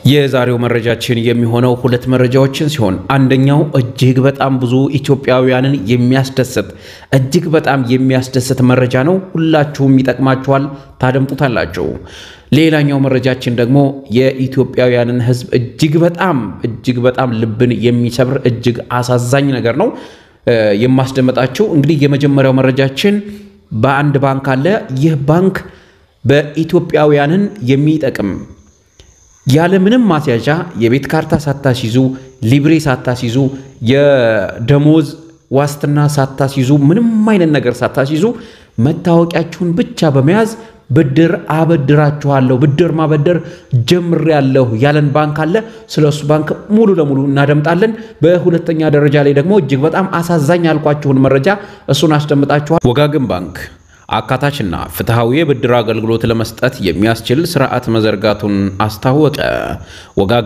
የዛሬው መረጃችን የሚሆነው ሁለት መረጃዎችን ሲሆን አንደኛው እጅግ በጣም ብዙ ኢትዮጵያውያንን የሚያስደስት መረጃ ነው። ሁላችሁም ይጠቅማችኋል፣ ታደምጡታላችሁ። ሌላኛው መረጃችን ደግሞ የኢትዮጵያውያንን ሕዝብ እጅግ በጣም ልብን የሚሰብር እጅግ አሳዛኝ ነገር ነው የማስደምጣችሁ። እንግዲህ የመጀመሪያው መረጃችን በአንድ ባንክ አለ። ይህ ባንክ በኢትዮጵያውያንን የሚጠቅም ያለ ምንም ማስያዣ የቤት ካርታ ሳታስይዙ ሊብሬ ሳታስይዙ የደሞዝ ዋስትና ሳታስይዙ ምንም አይነት ነገር ሳታስይዙ መታወቂያችሁን ብቻ በመያዝ ብድር አበድራችኋለሁ ብድር ማበደር ጀምሬያለሁ ያለን ባንክ አለ። ስለሱ ባንክ ሙሉ ለሙሉ እናደምጣለን። በሁለተኛ ደረጃ ላይ ደግሞ እጅግ በጣም አሳዛኝ ያልኳችሁን መረጃ እሱን አስደምጣችኋል። ወጋገን ባንክ አካታችና ፍትሃዊ የብድር አገልግሎት ለመስጠት የሚያስችል ስርዓት መዘርጋቱን አስታወቀ። ወጋገን